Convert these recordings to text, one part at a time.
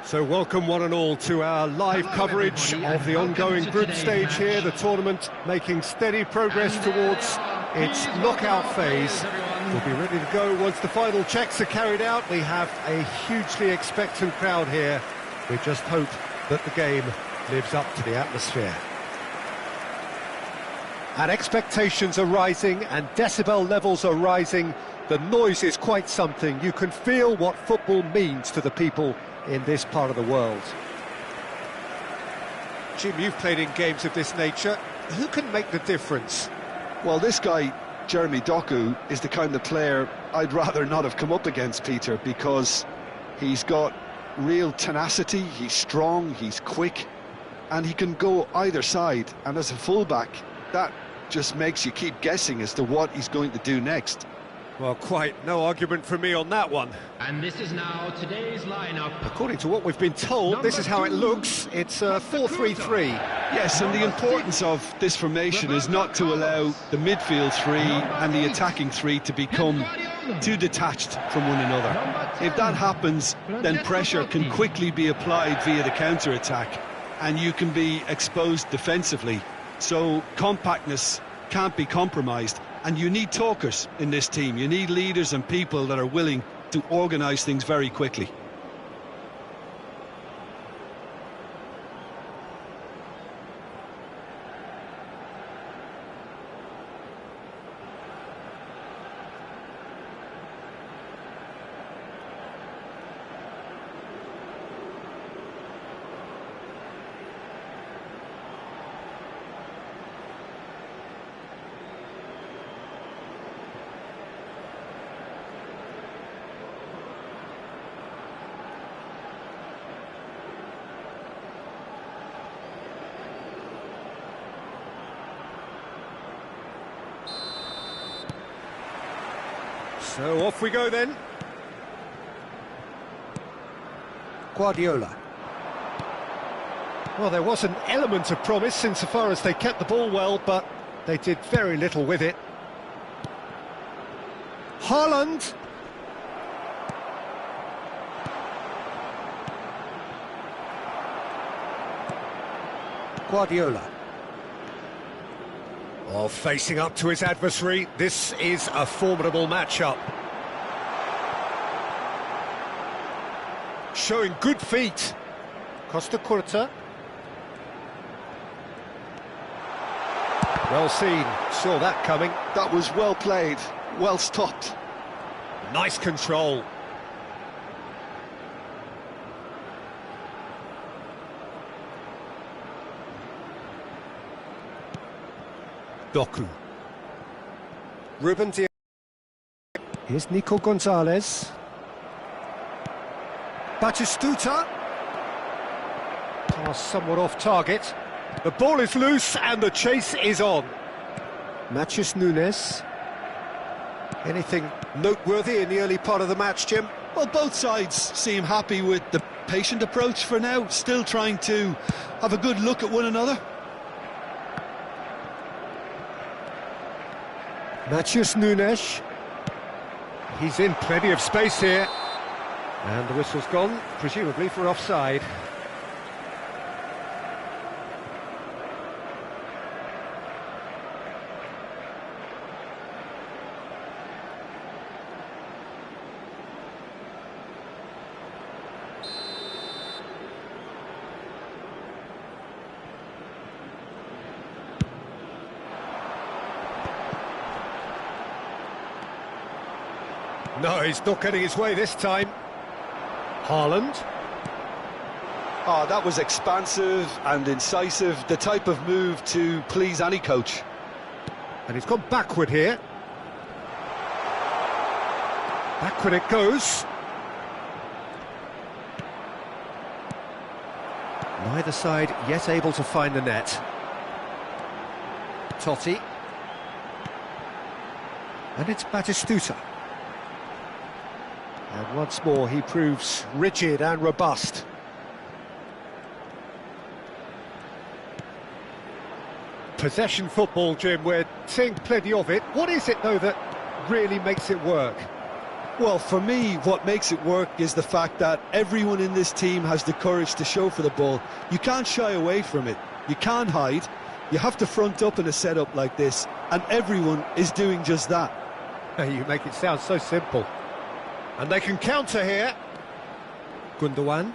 So welcome one and all to our live coverage of the ongoing group stage here, the tournament making steady progress towards its knockout phase. We'll be ready to go once the final checks are carried out. We have a hugely expectant crowd here. We just hope that the game lives up to the atmosphere. And expectations are rising and decibel levels are rising. The noise is quite something. You can feel what football means to the people in this part of the world. Jim, you've played in games of this nature. Who can make the difference? Well, this guy, Jeremy Doku, is the kind of player I'd rather not have come up against, Peter, because he's got real tenacity, he's strong, he's quick, and he can go either side. And as a fullback, that just makes you keep guessing as to what he's going to do next. Well, quite no argument from me on that one. And this is now today's lineup. According to what we've been told, this is how it looks. It's a 4-3-3. Yes, and the importance of this formation is not to allow the midfield three and the attacking three to become too detached from one another. If that happens, then pressure can quickly be applied via the counter-attack, and you can be exposed defensively. So compactness can't be compromised. And you need talkers in this team. You need leaders and people that are willing to organise things very quickly. So off we go then. Guardiola. Well, there was an element of promise insofar as they kept the ball well, but they did very little with it. Haaland. Guardiola. Oh, facing up to his adversary, this is a formidable matchup. Showing good feet. Costa Curta. Well seen, saw that coming. That was well played, well stopped. Nice control. Doku. Ruben Diaz. Here's Nico Gonzalez. Batistuta. Pass somewhat off target. The ball is loose and the chase is on. Matheus Nunes. Anything noteworthy in the early part of the match, Jim? Well, both sides seem happy with the patient approach for now, still trying to have a good look at one another. Matheus Nunes. He's in plenty of space here. And the whistle's gone, presumably for offside. No, he's not getting his way this time. Haaland. Oh, that was expansive and incisive, the type of move to please any coach. And he's gone backward here. Backward it goes. Neither side yet able to find the net. Totti. And it's Batistuta. And once more he proves rigid and robust. Possession football, Jim, we're seeing plenty of it. What is it, though, that really makes it work? Well, for me, what makes it work is the fact that everyone in this team has the courage to show for the ball. You can't shy away from it. You can't hide. You have to front up in a setup like this, and everyone is doing just that. You make it sound so simple. And they can counter here. Gundogan.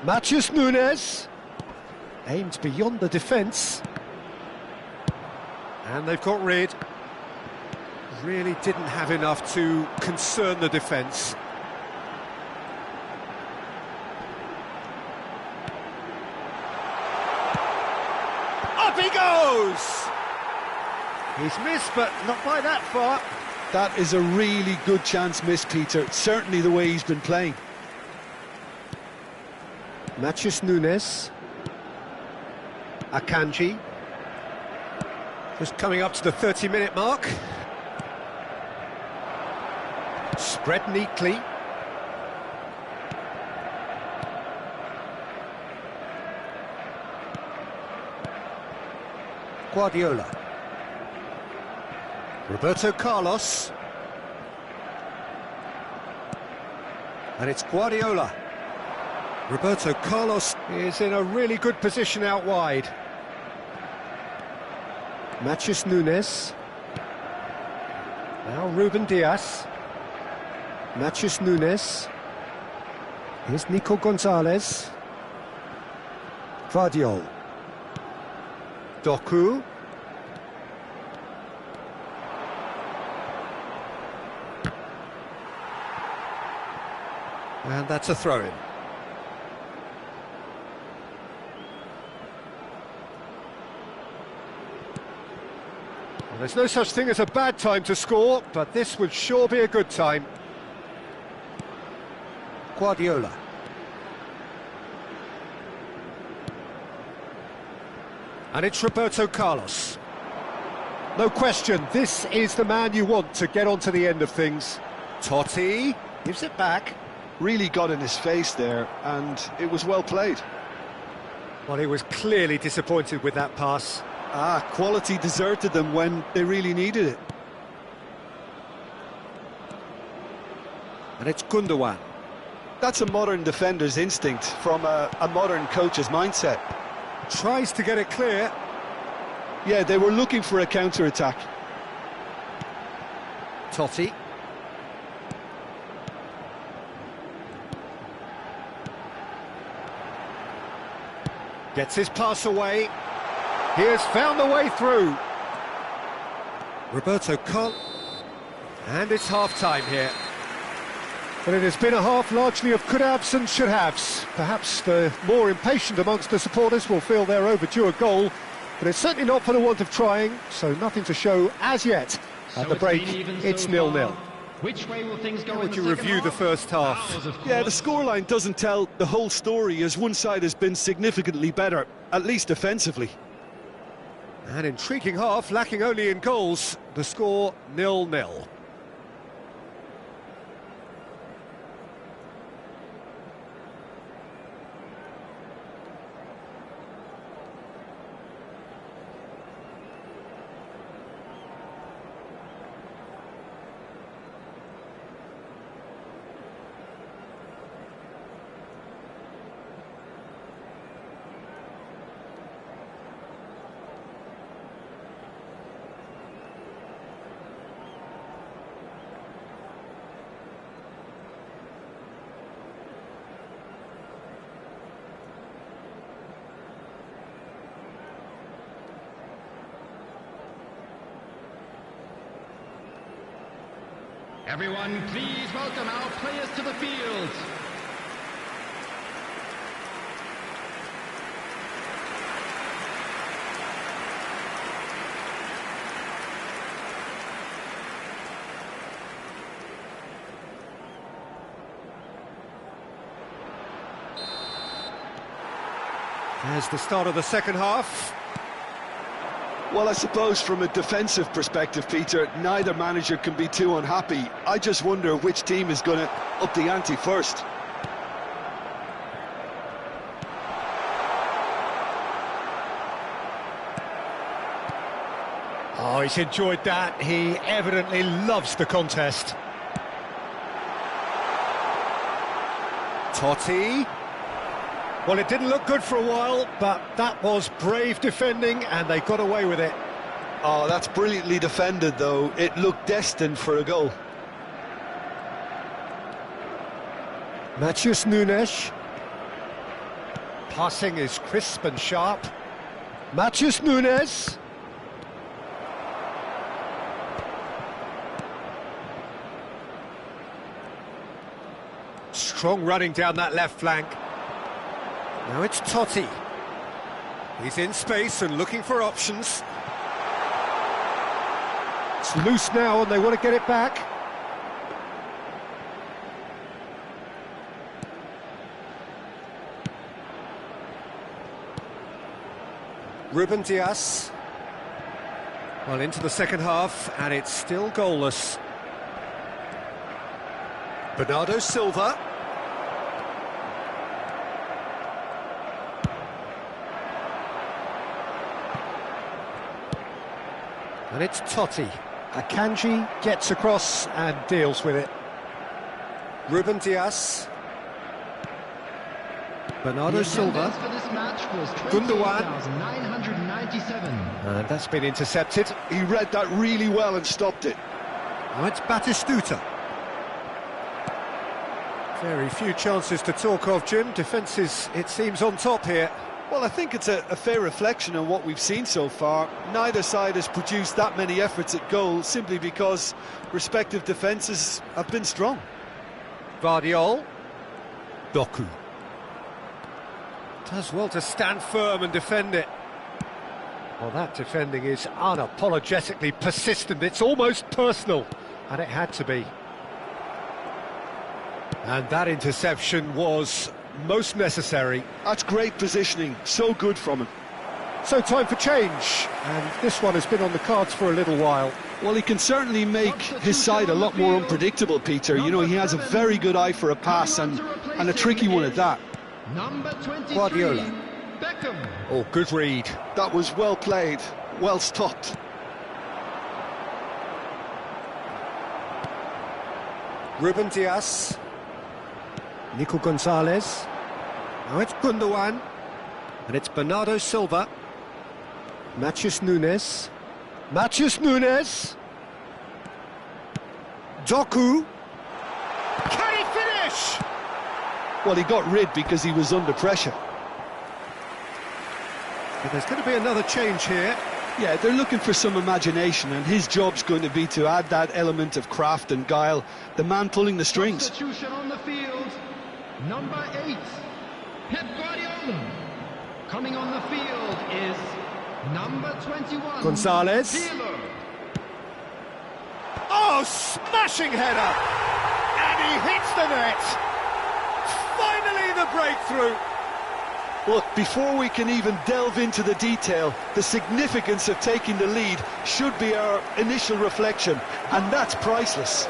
Matheus Nunes. Aimed beyond the defence. And they've got rid. Really didn't have enough to concern the defence. Up he goes! He's missed, but not by that far. That is a really good chance missed, Peter. Certainly the way he's been playing. Matheus Nunes. Akanji. Just coming up to the 30-minute mark. Spread neatly. Guardiola. Roberto Carlos. And it's Guardiola. Roberto Carlos is in a really good position out wide. Matheus Nunes. Now Ruben Dias. Matheus Nunes. Here's Nico Gonzalez. Vardiol. Doku. And that's a throw-in. Well, there's no such thing as a bad time to score, but this would sure be a good time. Guardiola. And it's Roberto Carlos. No question, this is the man you want to get onto the end of things. Totti gives it back. Really got in his face there, and it was well played. Well, he was clearly disappointed with that pass. Quality deserted them when they really needed it. And it's Gundogan. That's a modern defender's instinct from a modern coach's mindset. Tries to get it clear. Yeah, they were looking for a counter-attack. Totti. Gets his pass away. He has found the way through. Roberto Carlos. And it's half-time here. But it has been a half largely of could-haves and should-haves. Perhaps the more impatient amongst the supporters will feel they're overdue a goal, but it's certainly not for the want of trying, so nothing to show as yet. At the break, it's 0-0. Which way will things go? How would you review the first half? Yeah, the scoreline doesn't tell the whole story, as one side has been significantly better, at least defensively. An intriguing half, lacking only in goals. The score 0-0. Everyone, please welcome our players to the field. There's the start of the second half. Well, I suppose from a defensive perspective, Peter, neither manager can be too unhappy. I just wonder which team is going to up the ante first. Oh, he's enjoyed that. He evidently loves the contest. Totti. Well, it didn't look good for a while, but that was brave defending, and they got away with it. Oh, that's brilliantly defended, though. It looked destined for a goal. Matheus Nunes. Passing is crisp and sharp. Matheus Nunes. Strong running down that left flank. Now it's Totti. He's in space and looking for options. It's loose now and they want to get it back. Ruben Dias. Well, into the second half, and it's still goalless. Bernardo Silva. And it's Totti. Akanji gets across and deals with it. Ruben Dias. Bernardo Silva. Gundogan. And that's been intercepted. He read that really well and stopped it. Now it's Batistuta. Very few chances to talk of, Jim. Defence is, it seems, on top here. Well, I think it's a fair reflection on what we've seen so far. Neither side has produced that many efforts at goal simply because respective defences have been strong. Guardiol. Doku. Does well to stand firm and defend it. Well, that defending is unapologetically persistent. It's almost personal, and it had to be. And that interception was most necessary. That's great positioning, so good from him. So time for change, and this one has been on the cards for a little while. Well, he can certainly make his side a lot more unpredictable, Peter. You know, he has a very good eye for a pass, and a tricky one at that. Guardiola. Oh, good read. That was well played, well stopped. Ruben Dias. Nico Gonzalez. Now it's Gundogan. And it's Bernardo Silva. Matheus Nunes. Matheus Nunes. Doku. Can he finish? Well, he got rid because he was under pressure. But there's going to be another change here. Yeah, they're looking for some imagination, and his job's going to be to add that element of craft and guile, the man pulling the strings. Substitution on the field, number 8, Pep Guardiola. Coming on the field is number 21, Gonzalez. Taylor. Oh, smashing header! And he hits the net! Finally the breakthrough! Look, before we can even delve into the detail, the significance of taking the lead should be our initial reflection, and that's priceless.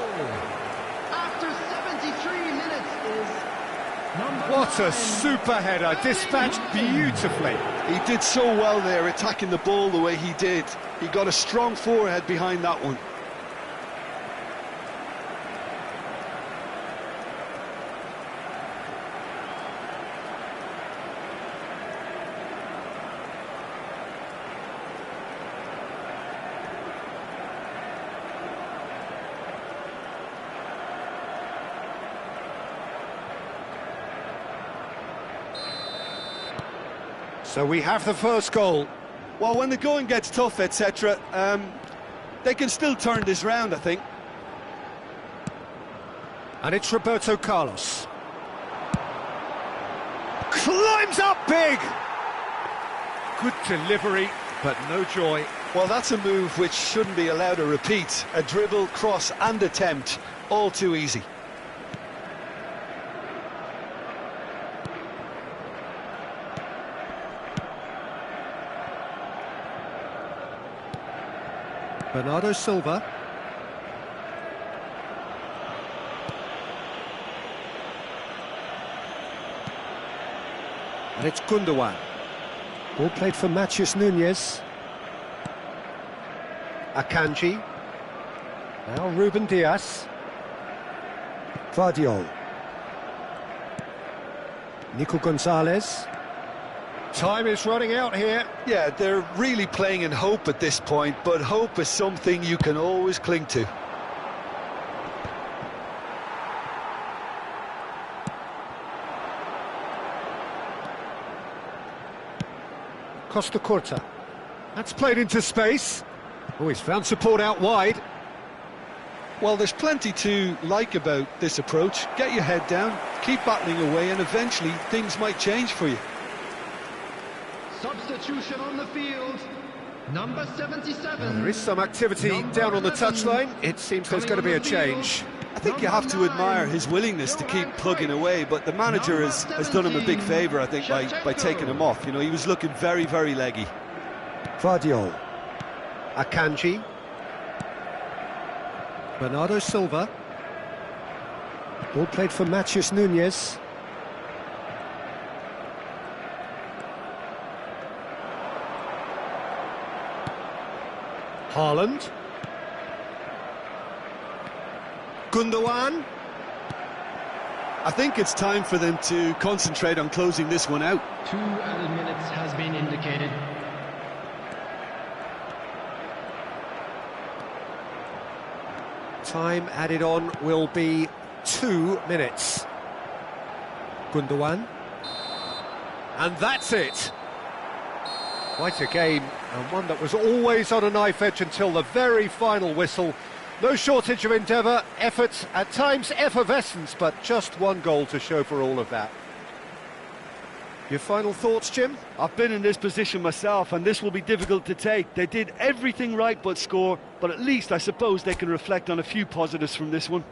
After 73 minutes is number What a 9. super header, dispatched beautifully. He did so well there, attacking the ball the way he did. He got a strong forehead behind that one. So we have the first goal. Well, when the going gets tough, etc., they can still turn this round, I think. And it's Roberto Carlos. Climbs up big! Good delivery, but no joy. Well, that's a move which shouldn't be allowed to repeat. A dribble, cross and attempt, all too easy. Bernardo Silva. And it's Gundogan. Ball played for Matheus Nunes. Akanji. Now Ruben Diaz. Guardiola. Nico Gonzalez. Time is running out here. Yeah, they're really playing in hope at this point, but hope is something you can always cling to. Costa Curta. That's played into space. Oh, he's found support out wide. Well, there's plenty to like about this approach. Get your head down, keep battling away, and eventually things might change for you. Substitution on the field, number 77. Well, there is some activity down on the touchline. It seems there's going to be a change. I think you have to admire his willingness to keep plugging away, but the manager has done him a big favour, I think, by taking him off. You know, he was looking very, very leggy. Guardiola. Akanji. Bernardo Silva. Ball played for Matheus Nunes. Haaland. Gundogan. I think it's time for them to concentrate on closing this one out. 2 added minutes has been indicated. Time added on will be 2 minutes. Gundogan. And that's it. Quite a game, and one that was always on a knife edge until the very final whistle. No shortage of endeavour, effort, at times effervescence, but just one goal to show for all of that. Your final thoughts, Jim? I've been in this position myself, and this will be difficult to take. They did everything right but score, but at least I suppose they can reflect on a few positives from this one.